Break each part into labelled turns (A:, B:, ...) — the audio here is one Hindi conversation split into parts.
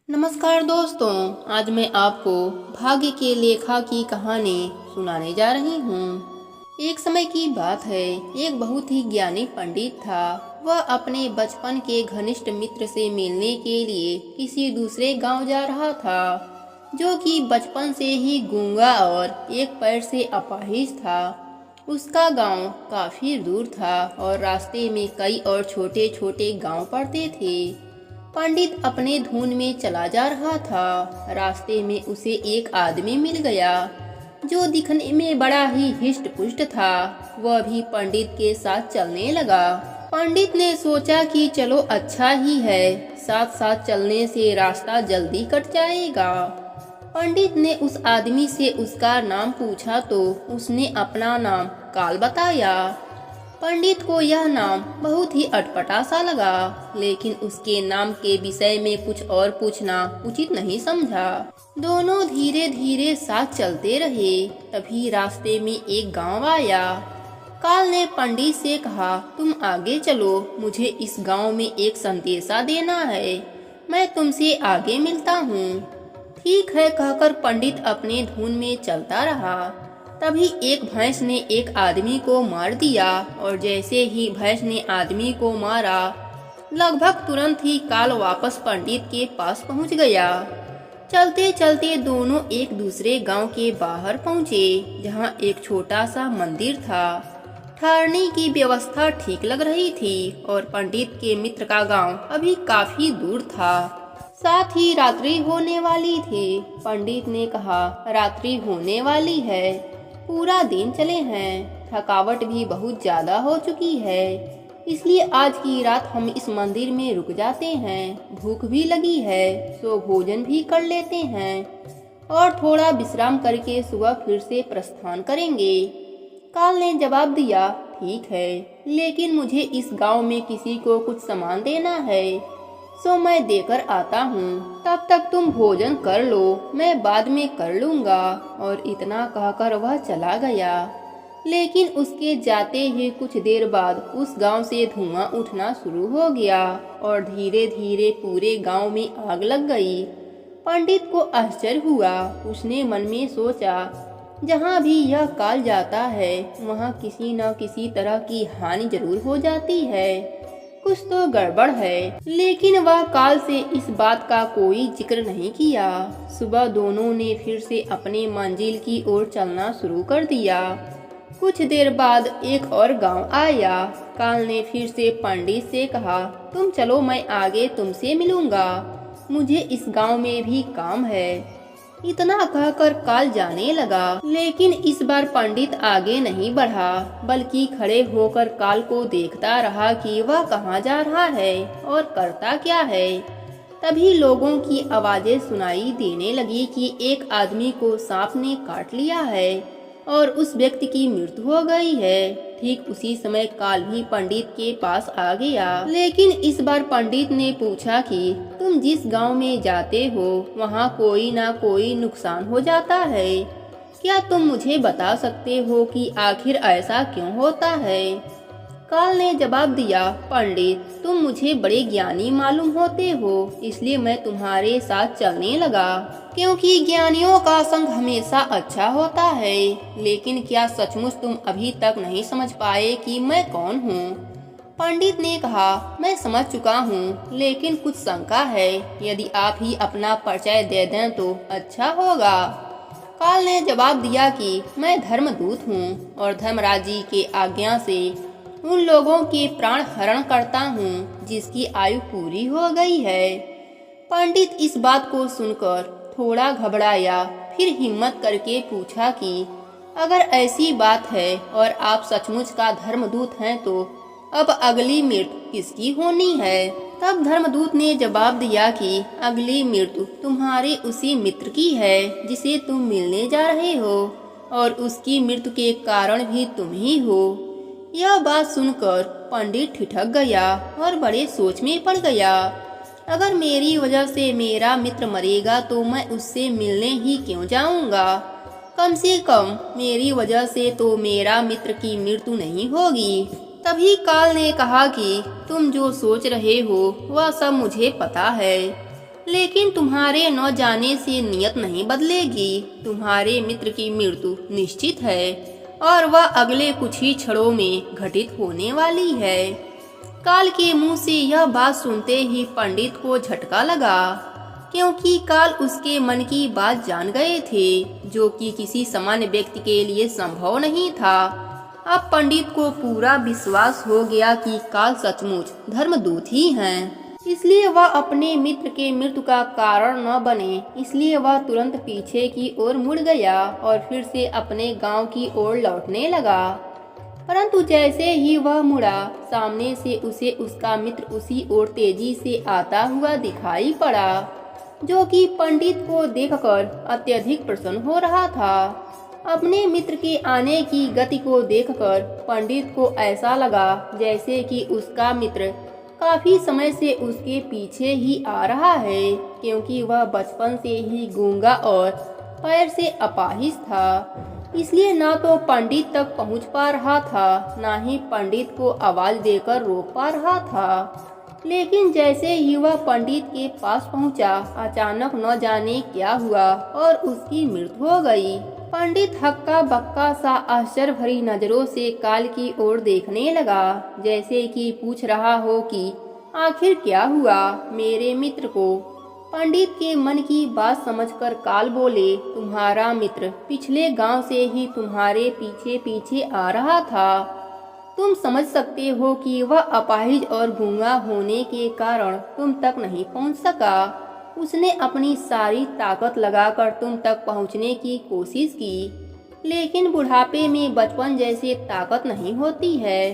A: नमस्कार दोस्तों, आज मैं आपको भाग्य के लेखा की कहानी सुनाने जा रही हूँ। एक समय की बात है, एक बहुत ही ज्ञानी पंडित था। वह अपने बचपन के घनिष्ठ मित्र से मिलने के लिए किसी दूसरे गांव जा रहा था, जो कि बचपन से ही गूंगा और एक पैर से अपाहिज था। उसका गांव काफी दूर था और रास्ते में कई और छोटे छोटे गांव पड़ते थे। पंडित अपने धुन में चला जा रहा था। रास्ते में उसे एक आदमी मिल गया, जो दिखने में बड़ा ही हिष्ट पुष्ट था। वह भी पंडित के साथ चलने लगा। पंडित ने सोचा कि चलो अच्छा ही है, साथ साथ चलने से रास्ता जल्दी कट जाएगा। पंडित ने उस आदमी से उसका नाम पूछा तो उसने अपना नाम काल बताया। पंडित को यह नाम बहुत ही अटपटा सा लगा, लेकिन उसके नाम के विषय में कुछ और पूछना उचित नहीं समझा। दोनों धीरे धीरे साथ चलते रहे। तभी रास्ते में एक गांव आया। काल ने पंडित से कहा, तुम आगे चलो, मुझे इस गांव में एक संदेशा देना है। मैं तुमसे आगे मिलता हूँ। ठीक है कहकर पंडित अपने धुन में चलता रहा। तभी एक भैंस ने एक आदमी को मार दिया और जैसे ही भैंस ने आदमी को मारा, लगभग तुरंत ही काल वापस पंडित के पास पहुंच गया। चलते चलते दोनों एक दूसरे गांव के बाहर पहुंचे, जहां एक छोटा सा मंदिर था। ठहरने की व्यवस्था ठीक लग रही थी और पंडित के मित्र का गांव अभी काफी दूर था। साथ ही रात्रि होने वाली थी। पंडित ने कहा, रात्रि होने वाली है, पूरा दिन चले हैं, थकावट भी बहुत ज्यादा हो चुकी है, इसलिए आज की रात हम इस मंदिर में रुक जाते हैं। भूख भी लगी है, तो भोजन भी कर लेते हैं और थोड़ा विश्राम करके सुबह फिर से प्रस्थान करेंगे। काल ने जवाब दिया, ठीक है, लेकिन मुझे इस गांव में किसी को कुछ सामान देना है, सो मैं देकर आता हूँ। तब तक तुम भोजन कर लो, मैं बाद में कर लूँगा। और इतना कहकर वह चला गया। लेकिन उसके जाते ही कुछ देर बाद उस गांव से धुआं उठना शुरू हो गया और धीरे धीरे पूरे गांव में आग लग गई। पंडित को आश्चर्य हुआ। उसने मन में सोचा, जहाँ भी यह काल जाता है, वहाँ किसी न किसी तरह की हानि जरूर हो जाती है। कुछ तो गड़बड़ है। लेकिन वह काल से इस बात का कोई जिक्र नहीं किया। सुबह दोनों ने फिर से अपने मंजिल की ओर चलना शुरू कर दिया। कुछ देर बाद एक और गांव आया। काल ने फिर से पंडित से कहा, तुम चलो, मैं आगे तुमसे मिलूंगा, मुझे इस गांव में भी काम है। इतना कहकर काल जाने लगा। लेकिन इस बार पंडित आगे नहीं बढ़ा, बल्कि खड़े होकर काल को देखता रहा कि वह कहाँ जा रहा है और करता क्या है। तभी लोगों की आवाजें सुनाई देने लगी कि एक आदमी को सांप ने काट लिया है और उस व्यक्ति की मृत्यु हो गई है। ठीक उसी समय काल भी पंडित के पास आ गया। लेकिन इस बार पंडित ने पूछा कि तुम जिस गांव में जाते हो, वहाँ कोई ना कोई नुकसान हो जाता है। क्या तुम मुझे बता सकते हो कि आखिर ऐसा क्यों होता है? काल ने जवाब दिया, पंडित, तुम मुझे बड़े ज्ञानी मालूम होते हो, इसलिए मैं तुम्हारे साथ चलने लगा, क्योंकि ज्ञानियों का संग हमेशा अच्छा होता है। लेकिन क्या सचमुच तुम अभी तक नहीं समझ पाए कि मैं कौन हूँ? पंडित ने कहा, मैं समझ चुका हूँ, लेकिन कुछ शंका है। यदि आप ही अपना परिचय दे दें तो अच्छा होगा। काल ने जवाब दिया कि मैं धर्मदूत हूँ और धर्मराज जी के आज्ञा से उन लोगों के प्राण हरण करता हूँ जिसकी आयु पूरी हो गई है। पंडित इस बात को सुनकर थोड़ा घबराया, फिर हिम्मत करके पूछा कि अगर ऐसी बात है और आप सचमुच का धर्मदूत हैं, तो अब अगली मृत्यु किसकी होनी है? तब धर्मदूत ने जवाब दिया कि अगली मृत्यु तुम्हारे उसी मित्र की है जिसे तुम मिलने जा रहे हो, और उसकी मृत्यु के कारण भी तुम ही हो। यह बात सुनकर पंडित ठिठक गया और बड़े सोच में पड़ गया। अगर मेरी वजह से मेरा मित्र मरेगा तो मैं उससे मिलने ही क्यों जाऊंगा? कम से कम मेरी वजह से तो मेरा मित्र की मृत्यु नहीं होगी। तभी काल ने कहा कि तुम जो सोच रहे हो वह सब मुझे पता है। लेकिन तुम्हारे न जाने से नियत नहीं बदलेगी। तुम्हारे मित्र की मृत्यु निश्चित है और वह अगले कुछ ही क्षणों में घटित होने वाली है। काल के मुंह से यह बात सुनते ही पंडित को झटका लगा, क्योंकि काल उसके मन की बात जान गए थे, जो कि किसी सामान्य व्यक्ति के लिए संभव नहीं था। अब पंडित को पूरा विश्वास हो गया कि काल सचमुच धर्मदूत ही हैं। इसलिए वह अपने मित्र के मृत्यु का कारण न बने, इसलिए वह तुरंत पीछे की ओर मुड़ गया और फिर से अपने गांव की ओर लौटने लगा। परंतु जैसे ही वह मुड़ा, सामने से उसे उसका मित्र उसी ओर तेजी से आता हुआ दिखाई पड़ा, जो कि पंडित को देखकर अत्यधिक प्रसन्न हो रहा था। अपने मित्र के आने की गति को देखकर पंडित को ऐसा लगा जैसे कि उसका मित्र काफी समय से उसके पीछे ही आ रहा है, क्योंकि वह बचपन से ही गूंगा और पैर से अपाहिज था। इसलिए ना तो पंडित तक पहुंच पा रहा था, ना ही पंडित को आवाज देकर रोक पा रहा था। लेकिन जैसे ही वह पंडित के पास पहुंचा, अचानक न जाने क्या हुआ और उसकी मृत्यु हो गई। पंडित हक्का बक्का सा आश्चर्य भरी नजरों से काल की ओर देखने लगा, जैसे कि पूछ रहा हो कि आखिर क्या हुआ मेरे मित्र को। पंडित के मन की बात समझकर काल बोले, तुम्हारा मित्र पिछले गांव से ही तुम्हारे पीछे पीछे आ रहा था। तुम समझ सकते हो कि वह अपाहिज और गूंगा होने के कारण तुम तक नहीं पहुंच सका। उसने अपनी सारी ताकत लगाकर तुम तक पहुंचने की कोशिश की, लेकिन बुढ़ापे में बचपन जैसे ताकत नहीं होती है।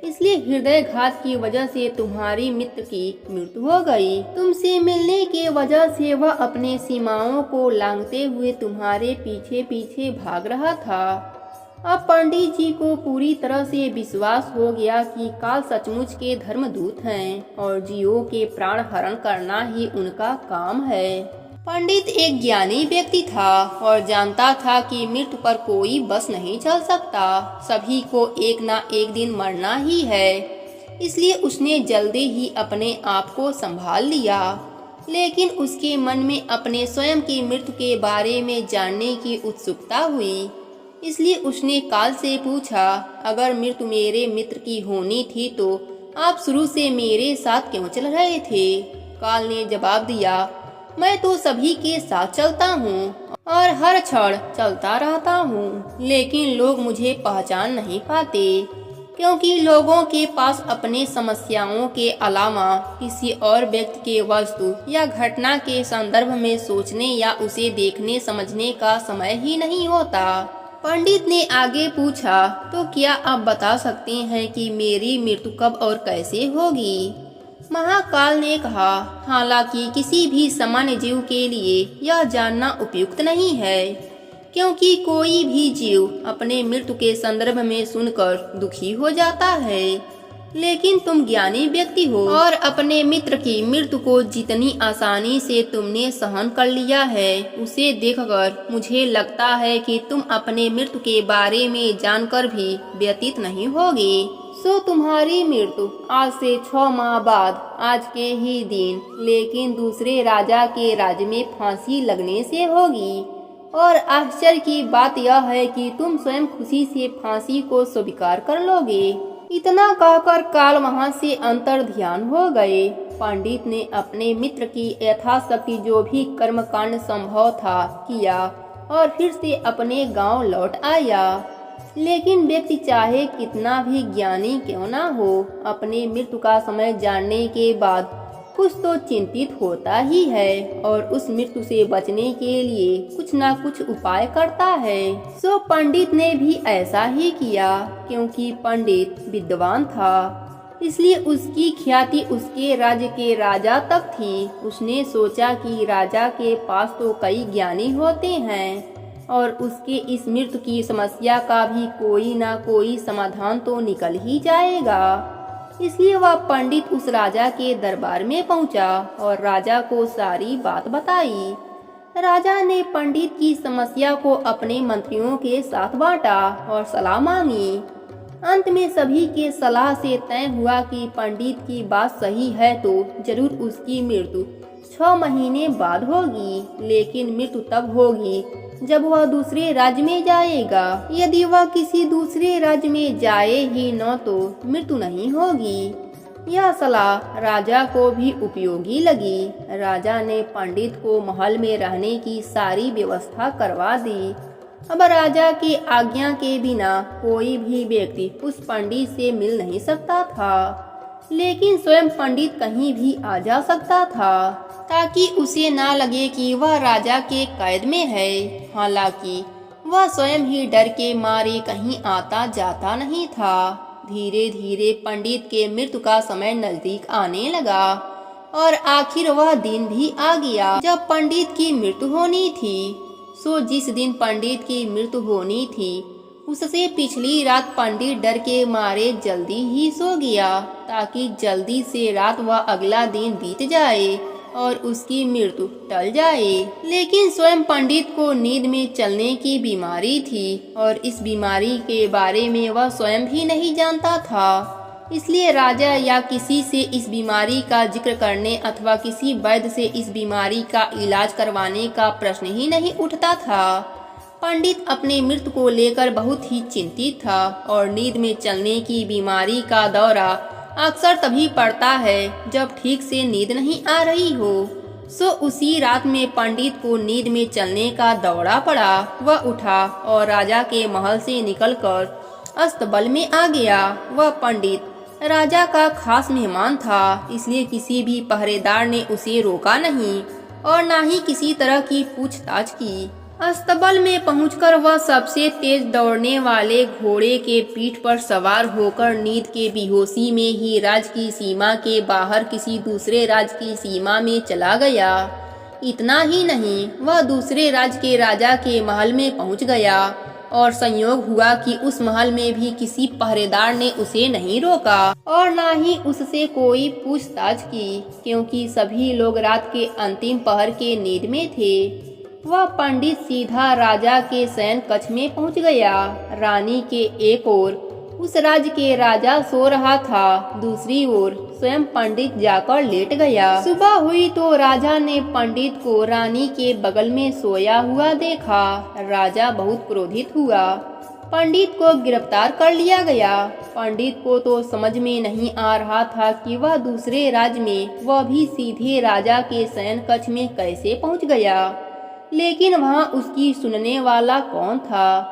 A: इसलिए हृदयघात की वजह से तुम्हारी मित्र की मृत्यु हो गई। तुमसे मिलने के वजह से वह अपने सीमाओं को लांघते हुए तुम्हारे पीछे पीछे भाग रहा था। अब पंडित जी को पूरी तरह से विश्वास हो गया कि काल सचमुच के धर्मदूत हैं और जीवों के प्राण हरण करना ही उनका काम है। पंडित एक ज्ञानी व्यक्ति था और जानता था कि मृत्यु पर कोई बस नहीं चल सकता। सभी को एक ना एक दिन मरना ही है। इसलिए उसने जल्दी ही अपने आप को संभाल लिया, लेकिन उसके मन में अपने स्वयं की मृत्यु के बारे में जानने की उत्सुकता हुई। इसलिए उसने काल से पूछा, अगर मृत्यु मेरे मित्र की होनी थी तो आप शुरू से मेरे साथ क्यों चल रहे थे? काल ने जवाब दिया, मैं तो सभी के साथ चलता हूँ और हर क्षण चलता रहता हूँ, लेकिन लोग मुझे पहचान नहीं पाते, क्योंकि लोगों के पास अपने समस्याओं के अलावा किसी और व्यक्ति के वस्तु या घटना के संदर्भ में सोचने या उसे देखने समझने का समय ही नहीं होता। पंडित ने आगे पूछा, तो क्या आप बता सकते हैं कि मेरी मृत्यु कब और कैसे होगी? महाकाल ने कहा, हालांकि किसी भी सामान्य जीव के लिए यह जानना उपयुक्त नहीं है, क्योंकि कोई भी जीव अपने मृत्यु के संदर्भ में सुनकर दुखी हो जाता है। लेकिन तुम ज्ञानी व्यक्ति हो और अपने मित्र की मृत्यु को जितनी आसानी से तुमने सहन कर लिया है, उसे देखकर मुझे लगता है कि तुम अपने मृत्यु के बारे में जानकर भी व्यतीत नहीं होगे। सो तुम्हारी मृत्यु आज से 6 माह बाद आज के ही दिन, लेकिन दूसरे राजा के राज्य में फांसी लगने से होगी। और आश्चर्य की बात यह है कि तुम स्वयं खुशी से फांसी को स्वीकार कर लोगे। इतना कहकर काल वहां से अंतर ध्यान हो गए। पंडित ने अपने मित्र की यथाशक्ति जो भी कर्मकांड संभव था किया और फिर से अपने गांव लौट आया। लेकिन व्यक्ति चाहे कितना भी ज्ञानी क्यों ना हो, अपने मृत्यु का समय जानने के बाद कुछ तो चिंतित होता ही है और उस मृत्यु से बचने के लिए कुछ ना कुछ उपाय करता है। सो पंडित ने भी ऐसा ही किया, क्योंकि पंडित विद्वान था, इसलिए उसकी ख्याति उसके राज्य के राजा तक थी। उसने सोचा कि राजा के पास तो कई ज्ञानी होते हैं और उसके इस मृत्यु की समस्या का भी कोई ना कोई समाधान तो निकल ही जाएगा। इसलिए वह पंडित उस राजा के दरबार में पहुंचा और राजा को सारी बात बताई। राजा ने पंडित की समस्या को अपने मंत्रियों के साथ बांटा और सलाह मांगी। अंत में सभी के सलाह से तय हुआ कि पंडित की बात सही है तो जरूर उसकी मृत्यु 6 महीने बाद होगी, लेकिन मृत्यु तब होगी जब वह दूसरे राज्य में जाएगा। यदि वह किसी दूसरे राज्य में जाए ही न तो मृत्यु नहीं होगी। यह सलाह राजा को भी उपयोगी लगी। राजा ने पंडित को महल में रहने की सारी व्यवस्था करवा दी। अब राजा की आज्ञा के बिना कोई भी व्यक्ति उस पंडित से मिल नहीं सकता था, लेकिन स्वयं पंडित कहीं भी आ जा सकता था ताकि उसे ना लगे कि वह राजा के कैद में है। हालांकि वह स्वयं ही डर के मारे कहीं आता जाता नहीं था। धीरे धीरे पंडित के मृत्यु का समय नजदीक आने लगा और आखिर वह दिन भी आ गया जब पंडित की मृत्यु होनी थी। जिस दिन पंडित की मृत्यु होनी थी उससे पिछली रात पंडित डर के मारे जल्दी ही सो गया ताकि जल्दी से रात व अगला दिन बीत जाए और उसकी मृत्यु टल जाए। लेकिन स्वयं पंडित को नींद में चलने की बीमारी थी और इस बीमारी के बारे में वह स्वयं भी नहीं जानता था। इसलिए राजा या किसी से इस बीमारी का जिक्र करने अथवा किसी वैद्य से इस बीमारी का इलाज करवाने का प्रश्न ही नहीं उठता था। पंडित अपने मृत्यु को लेकर बहुत ही चिंतित था और नींद में चलने की बीमारी का दौरा अक्सर तभी पड़ता है जब ठीक से नींद नहीं आ रही हो। उसी रात में पंडित को नींद में चलने का दौरा पड़ा। वह उठा और राजा के महल से निकलकर अस्तबल में आ गया। वह पंडित राजा का खास मेहमान था, इसलिए किसी भी पहरेदार ने उसे रोका नहीं और ना ही किसी तरह की पूछताछ की। अस्तबल में पहुंचकर वह सबसे तेज दौड़ने वाले घोड़े के पीठ पर सवार होकर नींद के बेहोशी में ही राज्य की सीमा के बाहर किसी दूसरे राज्य की सीमा में चला गया। इतना ही नहीं, वह दूसरे राज्य के राजा के महल में पहुंच गया और संयोग हुआ कि उस महल में भी किसी पहरेदार ने उसे नहीं रोका और ना ही उससे कोई पूछताछ की, क्योंकि सभी लोग रात के अंतिम पहर के नींद में थे। वह पंडित सीधा राजा के शयन कक्ष में पहुंच गया। रानी के एक ओर उस राज्य के राजा सो रहा था, दूसरी ओर स्वयं पंडित जाकर लेट गया। सुबह हुई तो राजा ने पंडित को रानी के बगल में सोया हुआ देखा। राजा बहुत क्रोधित हुआ। पंडित को गिरफ्तार कर लिया गया। पंडित को तो समझ में नहीं आ रहा था कि वह दूसरे राज्य में, वह भी सीधे राजा के शयन कक्ष में कैसे पहुंच गया। लेकिन वहां उसकी सुनने वाला कौन था।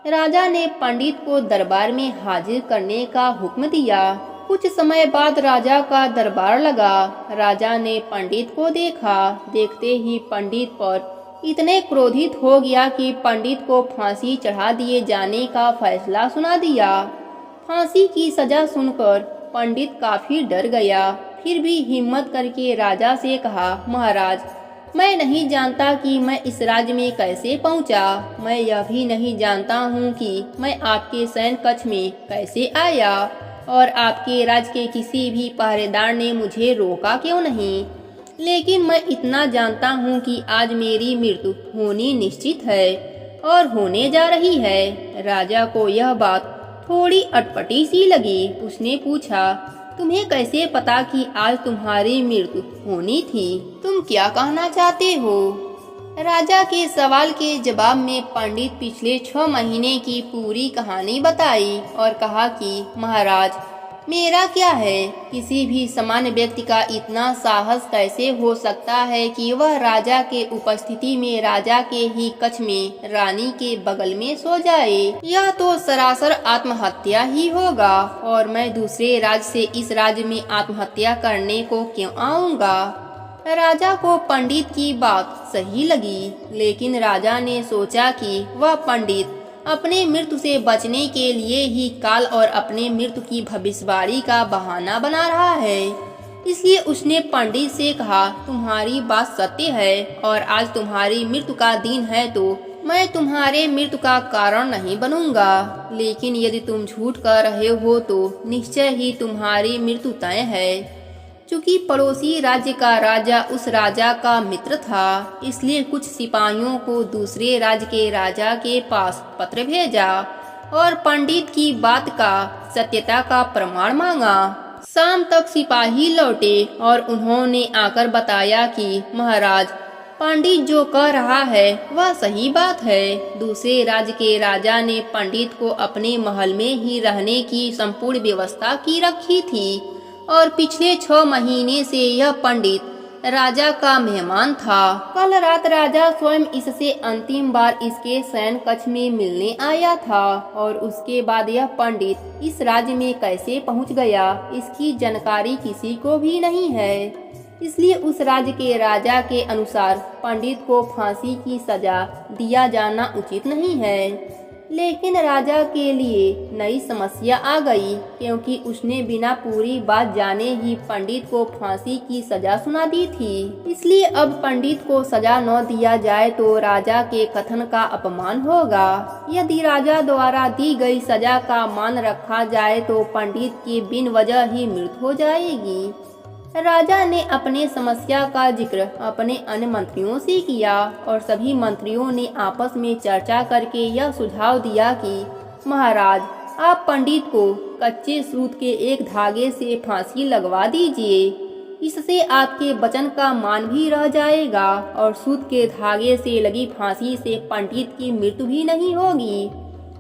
A: राजा ने पंडित को दरबार में हाजिर करने का हुक्म दिया। कुछ समय बाद राजा का दरबार लगा। राजा ने पंडित को देखा। देखते ही पंडित पर इतने क्रोधित हो गया कि पंडित को फांसी चढ़ा दिए जाने का फैसला सुना दिया। फांसी की सजा सुनकर पंडित काफी डर गया। फिर भी हिम्मत करके राजा से कहा, महाराज, मैं नहीं जानता कि मैं इस राज्य में कैसे पहुंचा। मैं यह भी नहीं जानता हूं कि मैं आपके शयन कक्ष में कैसे आया और आपके राज्य के किसी भी पहरेदार ने मुझे रोका क्यों नहीं। लेकिन मैं इतना जानता हूं कि आज मेरी मृत्यु होनी निश्चित है और होने जा रही है। राजा को यह बात थोड़ी अटपटी सी लगी। उसने पूछा, तुम्हें कैसे पता कि आज तुम्हारी मृत्यु होनी थी? तुम क्या कहना चाहते हो? राजा के सवाल के जवाब में पंडित पिछले 6 महीने की पूरी कहानी बताई और कहा कि महाराज, मेरा क्या है, किसी भी सामान्य व्यक्ति का इतना साहस कैसे हो सकता है कि वह राजा के उपस्थिति में राजा के ही कक्ष में रानी के बगल में सो जाए। यह तो सरासर आत्महत्या ही होगा और मैं दूसरे राज्य से इस राज्य में आत्महत्या करने को क्यों आऊँगा। राजा को पंडित की बात सही लगी, लेकिन राजा ने सोचा कि वह पंडित अपने मृत्यु से बचने के लिए ही काल और अपने मृत्यु की भविष्यवाणी का बहाना बना रहा है। इसलिए उसने पंडित से कहा, तुम्हारी बात सत्य है और आज तुम्हारी मृत्यु का दिन है तो मैं तुम्हारे मृत्यु का कारण नहीं बनूंगा। लेकिन यदि तुम झूठ कह रहे हो तो निश्चय ही तुम्हारी मृत्यु तय है। चूंकि पड़ोसी राज्य का राजा उस राजा का मित्र था, इसलिए कुछ सिपाहियों को दूसरे राज्य के राजा के पास पत्र भेजा और पंडित की बात का सत्यता का प्रमाण मांगा। शाम तक सिपाही लौटे और उन्होंने आकर बताया कि महाराज, पंडित जो कह रहा है वह सही बात है। दूसरे राज्य के राजा ने पंडित को अपने महल में ही रहने की संपूर्ण व्यवस्था की रखी थी और पिछले 6 महीने से यह पंडित राजा का मेहमान था। कल रात राजा स्वयं इससे अंतिम बार इसके शयन कक्ष में मिलने आया था और उसके बाद यह पंडित इस राज्य में कैसे पहुंच गया, इसकी जानकारी किसी को भी नहीं है। इसलिए उस राज्य के राजा के अनुसार पंडित को फांसी की सजा दिया जाना उचित नहीं है। लेकिन राजा के लिए नई समस्या आ गई, क्योंकि उसने बिना पूरी बात जाने ही पंडित को फांसी की सजा सुना दी थी। इसलिए अब पंडित को सजा न दिया जाए तो राजा के कथन का अपमान होगा। यदि राजा द्वारा दी गई सजा का मान रखा जाए तो पंडित की बिन वजह ही मृत्यु हो जाएगी। राजा ने अपने समस्या का जिक्र अपने अन्य मंत्रियों से किया और सभी मंत्रियों ने आपस में चर्चा करके यह सुझाव दिया कि महाराज, आप पंडित को कच्चे सूत के एक धागे से फांसी लगवा दीजिए। इससे आपके वचन का मान भी रह जाएगा और सूत के धागे से लगी फांसी से पंडित की मृत्यु भी नहीं होगी,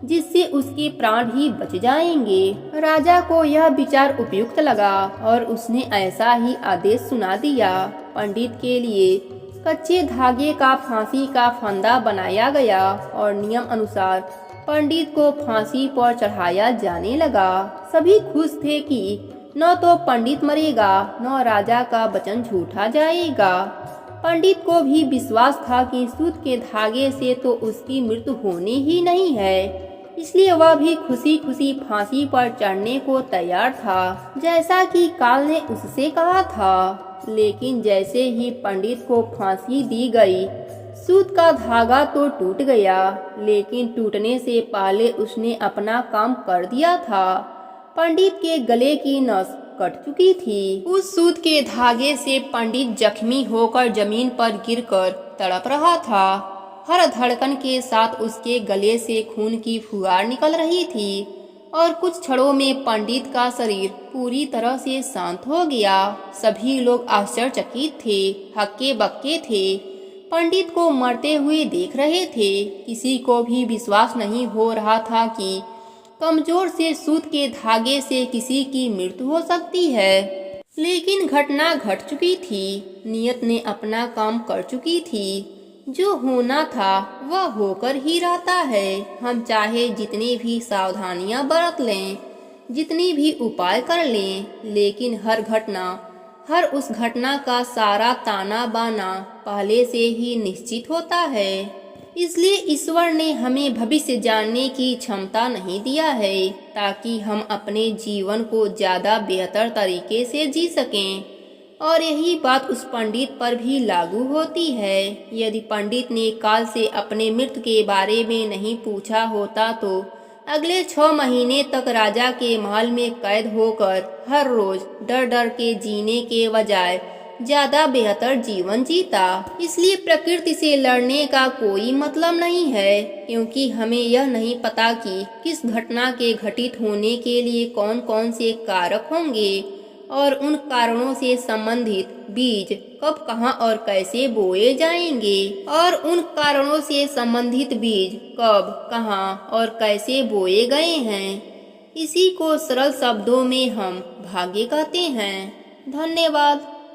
A: जिससे उसके प्राण ही बच जाएंगे। राजा को यह विचार उपयुक्त लगा और उसने ऐसा ही आदेश सुना दिया। पंडित के लिए कच्चे धागे का फांसी का फंदा बनाया गया और नियम अनुसार पंडित को फांसी पर चढ़ाया जाने लगा। सभी खुश थे कि न तो पंडित मरेगा न राजा का वचन झूठा जाएगा। पंडित को भी विश्वास था कि सूत के धागे से तो उसकी मृत्यु होनी ही नहीं है, इसलिए वह भी खुशी खुशी फांसी पर चढ़ने को तैयार था, जैसा कि काल ने उससे कहा था। लेकिन जैसे ही पंडित को फांसी दी गई, सूत का धागा तो टूट गया, लेकिन टूटने से पहले उसने अपना काम कर दिया था। पंडित के गले की नस कट चुकी थी। उस सूत के धागे से पंडित जख्मी होकर जमीन पर गिरकर तड़प रहा था। हर धड़कन के साथ उसके गले से खून की फुहार निकल रही थी और कुछ क्षणों में पंडित का शरीर पूरी तरह से शांत हो गया। सभी लोग आश्चर्यचकित थे, हक्के बक्के थे, पंडित को मरते हुए देख रहे थे। किसी को भी विश्वास नहीं हो रहा था कि कमजोर से सूत के धागे से किसी की मृत्यु हो सकती है। लेकिन घटना घट चुकी थी, नियत ने अपना काम कर चुकी थी। जो होना था वह होकर ही रहता है। हम चाहे जितनी भी सावधानियां बरत लें, जितनी भी उपाय कर लें, लेकिन हर उस घटना का सारा ताना बाना पहले से ही निश्चित होता है। इसलिए ईश्वर ने हमें भविष्य जानने की क्षमता नहीं दिया है, ताकि हम अपने जीवन को ज्यादा बेहतर तरीके से जी सकें। और यही बात उस पंडित पर भी लागू होती है। यदि पंडित ने काल से अपने मृत्यु के बारे में नहीं पूछा होता तो अगले 6 महीने तक राजा के महल में कैद होकर हर रोज डर डर के जीने के बजाय ज्यादा बेहतर जीवन जीता। इसलिए प्रकृति से लड़ने का कोई मतलब नहीं है, क्योंकि हमें यह नहीं पता कि किस घटना के घटित होने के लिए कौन कौन से कारक होंगे और उन कारणों से संबंधित बीज कब, कहां और कैसे बोए जाएंगे और उन कारणों से संबंधित बीज कब, कहां और कैसे बोए गए हैं। इसी को सरल शब्दों में हम भाग्य कहते हैं। धन्यवाद।